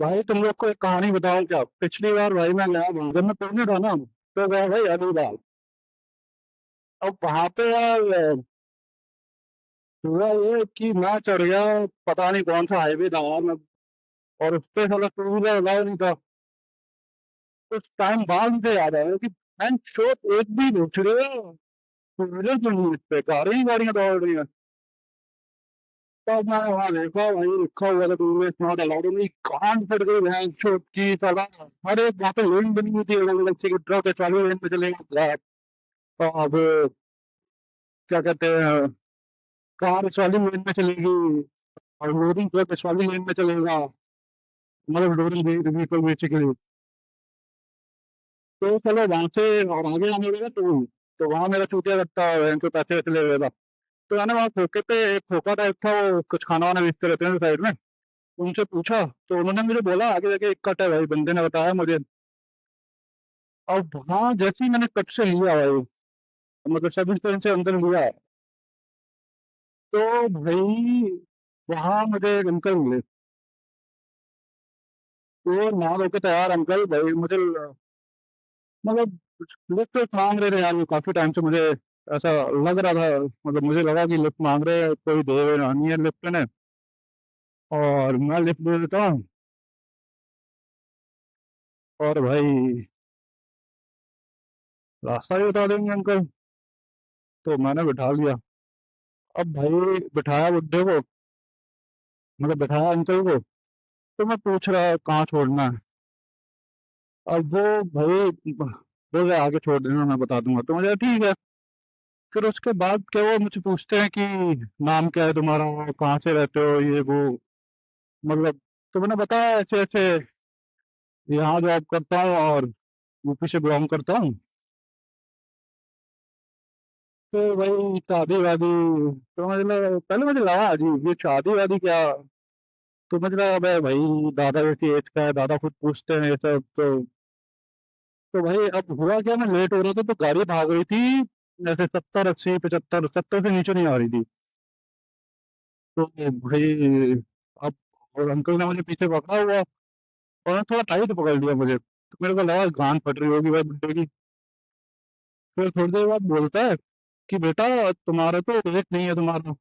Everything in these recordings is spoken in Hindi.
भाई तुम लोग को एक कहानी बताऊं क्या? पिछली बार भाई मैं गया वहां, जब मैं पढ़ने था ना, तो गया भाई अलीबाग। अब वहां पे यार हुआ ये कि मैं चढ़ गया, पता नहीं कौन सा हाईवे था यार मैं, और उस पे साला टू व्हीलर अलाउ नहीं था। उस टाइम बाद मुझे याद आया कि मैं शोट एक भी नहीं रहा, टू व्हीलर क्यों नहीं, इस पे कारें ही गाड़ियां दौड़ रही हैं। तब मैं वहां देखा, वहीं लिखा हुआ था टू व्हीलर नॉट अलाउड, मेरी कान फट गई भैंस चोट की साला। अरे वहां पे लेन बनी हुई थी, अलग अलग से कि ट्रक चालू लेन पे चलेगा, अब क्या कहते हैं, कार वाली लेन में चलेगी और लोडिंग ट्रक वाली लेन में चलेगा, मतलब लोडिंग व्हीकल बेसिकली। तो चलो वहां से और आगे आने लगा तो वहां मेरा चूतिया लगता है, इनको पैसे वैसे ले लेगा। तो मैंने वहाँ खोखे पे एक खोखा टाइप था, वो कुछ खाना वाना बेचते रहते हैं साइड में। उनसे पूछा तो उन्होंने मुझे बोला आगे जाके एक कट है, भाई बंदे ने बताया मुझे। अब वहाँ जैसे ही मैंने कट से लिया भाई, मतलब सब इंस्टोरेंस से अंदर लिया, तो भाई वहां मुझे एक अंकल मिले। वो ना होके तैयार अंकल भाई मुझे मतलब लिफ्ट मांग रहे थे यार, वो काफी टाइम से मुझे ऐसा लग रहा था, मतलब मुझे लगा कि लिफ्ट मांग रहे हैं, कोई दे ना नहीं है लिफ्ट ने, और मैं लिफ्ट दे देता हूँ। और भाई रास्ता भी बता देंगे अंकल, तो मैंने बिठा लिया। अब भाई बिठाया बुड्ढे को, मतलब बिठाया अंकल को, तो मैं पूछ रहा कहाँ छोड़ना है। अब वो भाई बोल रहे आगे छोड़ देना, मैं बता दूंगा, तो मुझे ठीक है। फिर उसके बाद क्या वो मुझे पूछते हैं कि नाम क्या है तुम्हारा, कहाँ से रहते हो, ये वो, मतलब। तो मैंने बताया ऐसे ऐसे यहाँ जॉब करता हूँ और यूपी से बिलोंग करता हूँ। तो भाई शादी वादी, तो मुझे लगा, पहले मुझे लगा अजीब ये शादी वादी क्या। तो मुझे लगा अबे भाई दादा जैसी एज का है, दादा खुद पूछते हैं ये सब। तो भाई अब हुआ क्या, मैं लेट हो रहा था तो गाड़ी भाग रही थी, जैसे 70 80 75, 70 से नीचे नहीं आ रही थी। तो भाई अब और अंकल ने मुझे पीछे पकड़ा हुआ, और थोड़ा टाइट पकड़ लिया मुझे, तो मेरे को लगा गांड फट रही होगी भाई बुड्ढे की। फिर थोड़ी देर बाद बोलता है कि बेटा तुम्हारा तो पेट नहीं है तुम्हारा।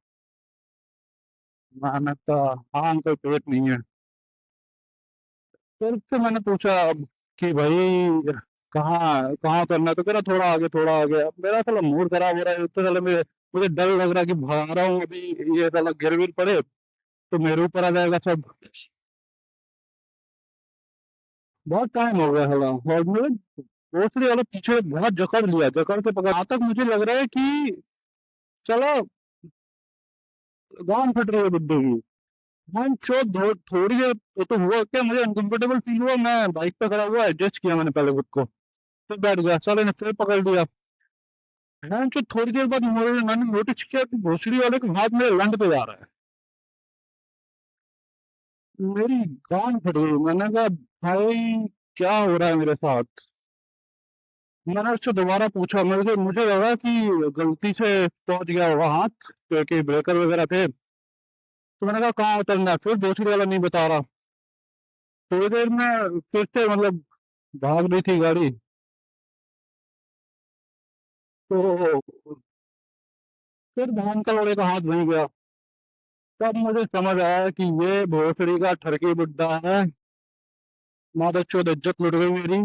मैंने कहा हाँ अंकल पेट नहीं है। फिर से मैंने पूछा अब कि भाई कहाँ कहाँ करना है, तो कह रहा थोड़ा आगे थोड़ा आगे। अब मेरा साला मूड खराब हो रहा है, तो साला मुझे मुझे डर लग रहा है कि भाग रहा हूँ अभी, ये साला गिर विर पड़े तो मेरे ऊपर आ जाएगा सब। बहुत टाइम हो गया साला, और मुझे दूसरी वाला पीछे बहुत जकड़ लिया, जकड़ के पकड़ यहाँ तक मुझे लग रहा है कि चलो गांड फट रही है बुड्ढे की। मैं थोड़ी देर तो हुआ क्या, मुझे अनकंफर्टेबल फील हुआ, मैं बाइक पे खड़ा हुआ एडजस्ट किया मैंने पहले खुद को, फिर बैठ गया, साले ने फिर पकड़ लिया। मैं जो थोड़ी देर बाद मैंने नोटिस किया कि भोसड़ी वाले के हाथ मेरे लंड पे जा रहा है। मेरी गांड फट गई, मैंने कहा भाई क्या हो रहा है मेरे साथ। मैंने उससे दोबारा पूछा, मुझे मुझे लगा कि गलती से पहुंच गया होगा हाथ, क्योंकि ब्रेकर वगैरह थे। तो मैंने कहा कहाँ उतरना है, फिर भोसड़ी वाला नहीं बता रहा। थोड़ी देर में फिर से मतलब भाग रही थी गाड़ी, तो फिर धान का बड़े का हाथ वहीं गया। तब मुझे समझ आया कि ये भोसड़ी का ठरकी बुड्ढा है, मादर चोद इज्जत लुट गई मेरी।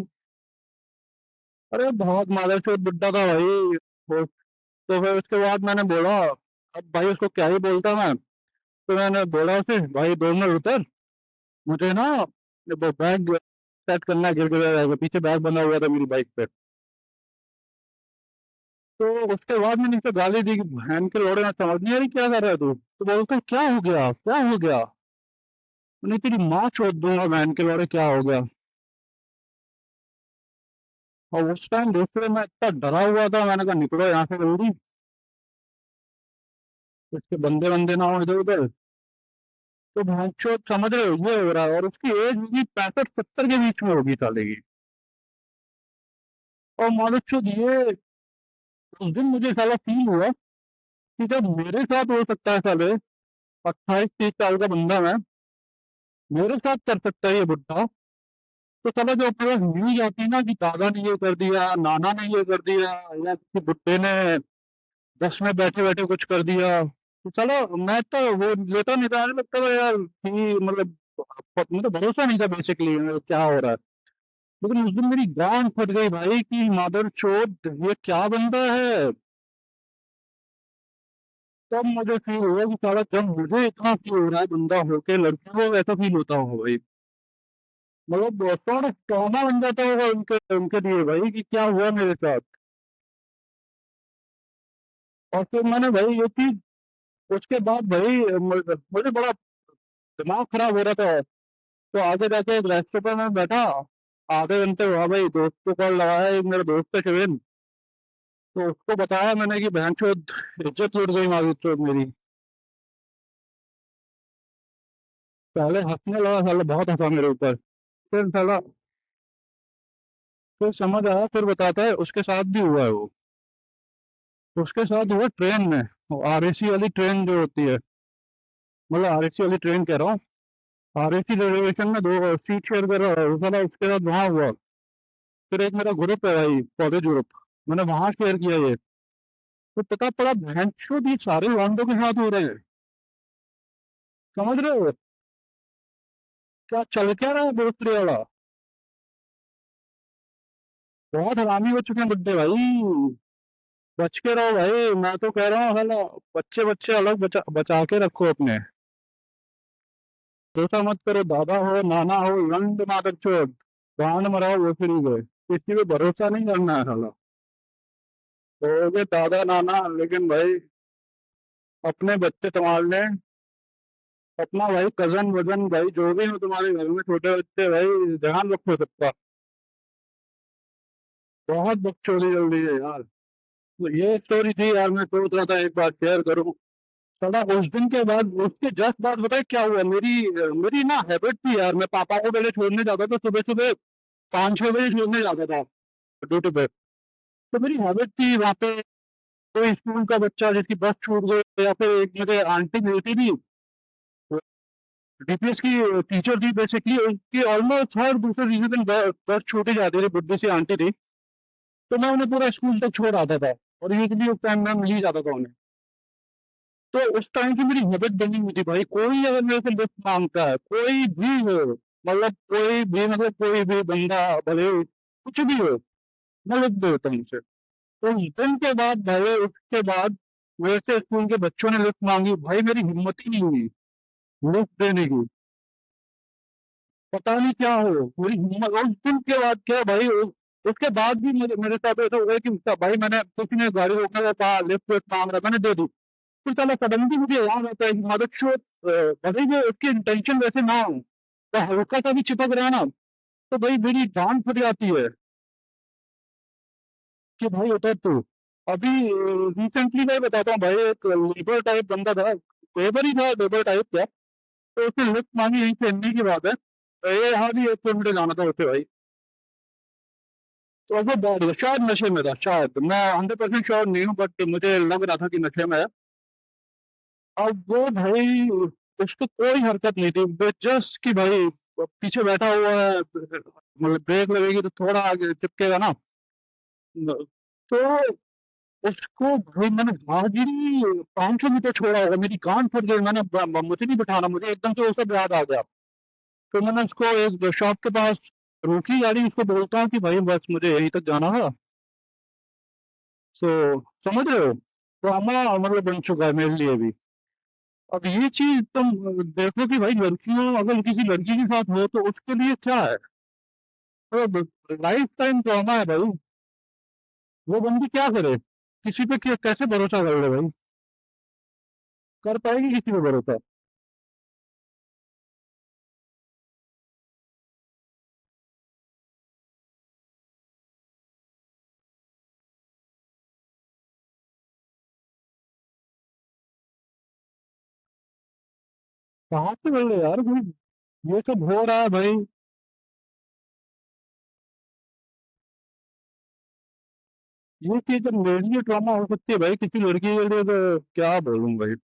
अरे बहुत मादर चोद बुड्ढा था भाई वो। तो फिर उसके बाद मैंने बोला, अब भाई उसको क्या ही बोलता मैं। तो मैंने बोला उसे भाई 2 मिनट उतर, मुझे ना वो बैग सेट करना है, गिर गिर जाएगा, पीछे बैग बना हुआ था मेरी बाइक पे। तो उसके बाद मैंने इसे गाली दी कि बहन के लोड़े में समझ नहीं आ रही क्या कर रहा है तू। तो बोलता है, क्या हो गया क्या हो गया। नहीं तेरी माँ चोद दूंगा बहन के लोड़े, क्या हो गया। और उस टाइम देखते मैं इतना डरा हुआ था, मैंने कहा निकलो यहाँ से जल्दी, इसके बंदे बंदे ना हो इधर उधर। तो भागचोद समझ रहे हो ये हो रहा है, और उसकी एज होगी 65 70 के बीच में होगी साले की। और मालूम ये उस दिन मुझे साला फील हुआ कि जब मेरे साथ हो सकता है साले, 28 30 साल का बंदा मैं, मेरे साथ कर सकता है ये बुढ़ा। तो चलो जो अपने पास न्यूज आती है ना कि दादा ने ये कर दिया, नाना ने ये कर दिया, या किसी बुढ़े ने बस में बैठे बैठे कुछ कर दिया, तो चलो मैं तो वो लेता नहीं था, लगता था यार कि मतलब भरोसा नहीं था बेसिकली क्या हो रहा है। लेकिन उस दिन मेरी गांड फट गई भाई कि मादर चोद ये क्या बंदा है। तब मुझे फील हुआ कि साला जब मुझे इतना फील हो रहा है बंदा होके लड़कियों को ऐसा फील होता होगा भाई। मतलब सॉर्ट ऑफ ट्रॉमा बन जाता होगा उनके उनके लिए भाई कि क्या हुआ मेरे साथ। और फिर मैंने भाई ये चीज उसके बाद भाई मुझे बड़ा दिमाग खराब हो रहा था। तो आगे जाके एक रेस्टोरेंट में बैठा, आधे घंटे हुआ भाई, दोस्त को कॉल लगाया, एक मेरा दोस्त है शिवेन। तो उसको बताया मैंने कि बहन चोद इज्जत लुट गई मारी चोद मेरी। पहले हंसने लगा, साला बहुत हंसा मेरे ऊपर। फिर साला फिर समझ आया, फिर बताता है उसके साथ भी हुआ है वो। उसके साथ हुआ ट्रेन में, आरएसी वाली ट्रेन जो होती है, मतलब आरएसी वाली ट्रेन कह रहा हूँ। आरएसी रिजर्वेशन में दो सीट शेयर कर रहा है वो साला, उसके साथ वहां हुआ। फिर एक मेरा ग्रुप है भाई, कॉलेज ग्रुप, मैंने वहां शेयर किया ये। तो पता पड़ा भैंसचोद ये सारे वांडो के साथ हो रहे हैं। समझ रहे हो क्या चल क्या रहा है भोसड़ी वाला। बहुत हरामी हो चुके हैं बुड्ढे भाई। बच के रहो भाई, मैं तो कह रहा हूँ साला बच्चे बच्चे अलग बचा के रखो अपने। ऐसा मत करो, दादा हो नाना हो लंड मादर चोद, गांड मराओ भोसड़ी गए, किसी पे भरोसा नहीं करना है साला। हो गए दादा नाना, लेकिन भाई अपने बच्चे संभाल लें। अपना भाई कजन वजन भाई जो भी हो तुम्हारे घर में छोटे बच्चे भाई, ध्यान रखो सबका। बहुत बकचोदी जल्दी है यार। तो ये स्टोरी थी यार, मैं सोच रहा था एक बार शेयर करूं। थोड़ा उस दिन के बाद, उसके जस्ट बाद बताए क्या हुआ। मेरी ना हैबिट थी यार, मैं पापा को पहले छोड़ने जाता था सुबह सुबह, 5-6 बजे छोड़ने जाता था ड्यूटी पे। तो मेरी हैबिट थी वहां पे कोई स्कूल का बच्चा जिसकी बस छूट गई, या फिर एक मेरे आंटी मिलती थी, डीपीएस की टीचर थी बेसिकली, उसकी ऑलमोस्ट हर दूसरे तीसरे दिन बस छूटी जाती थी, बुड्ढी सी आंटी थी। तो मैं उन्हें पूरा स्कूल तक छोड़ आता था, और यूजली उस टाइम मैं मिल ही जाता था उन्हें। तो उस टाइम की मेरी हैबिट बनी हुई थी भाई, कोई अगर मेरे से लिफ्ट मांगता है, कोई भी हो, मतलब कोई भी, मतलब कोई भी बंदा, भले कुछ भी हो, मैं लिफ्ट देता हूँ उसे। तो उस दिन के बाद भाई, उसके बाद मेरे से स्कूल के बच्चों ने लिफ्ट मांगी भाई, मेरी हिम्मत ही नहीं हुई लिफ्ट देने की। पता नहीं क्या हो, मेरी हिम्मत उस दिन के बाद क्या भाई, उसके बाद भी मेरे साथ ऐसा हो गया कि भाई मैंने किसी ने गाड़ी रोकने का कहा, लिफ्ट विफ्ट मांग रहा, मैंने दे दी। फिर साला सडनली मुझे याद आता है कि मदद चोट, भले ही उसकी इंटेंशन वैसे ना हो, तो हल्का सा भी चिपक रहा है ना, तो भाई मेरी जान फट जाती है कि भाई उतर तू। अभी रिसेंटली मैं बताता हूँ भाई, एक लेबर टाइप बंदा था, लेबर ही था, लेबर टाइप क्या। तो उसने लिफ्ट मांगी, यहीं से एमपी की बात है, तो ये यहाँ भी 1 किलोमीटर जाना था उसे भाई। तो अब वो बैठ गया, शायद नशे में था, शायद, मैं 100% श्योर नहीं हूँ, बट मुझे लग रहा था कि नशे में है। अब वो भाई, उसको कोई हरकत नहीं थी, जस्ट कि भाई पीछे बैठा हुआ है, मतलब ब्रेक लगेगी तो थोड़ा आगे चिपकेगा ना। तो उसको भाई मैंने हाजिरी 500 मीटर छोड़ा होगा, मेरी कान फट गई, मुझे नहीं बिठाना, मुझे एकदम से वो सब याद आ गया। तो मैंने उसको एक शॉप के पास रोकी गाड़ी, उसको बोलता हूँ कि भाई बस मुझे यहीं तक जाना है। सो समझ रहे हो, ड्रामा मतलब बन चुका है मेरे लिए भी। अब ये चीज तुम देखो कि भाई लड़कियों, अगर किसी लड़की के साथ हो तो उसके लिए क्या है, तो लाइफ टाइम ड्रामा है भाई। वो बंदी क्या करे, किसी पे कैसे भरोसा कर ले भाई, कर पाएगी किसी पे भरोसा। कहाँ से कर ले यार कोई, ये सब हो रहा है भाई। ये चीज जब मेरे लिए ड्रामा हो सकती है भाई, किसी लड़की के लिए तो क्या बोलूं भाई।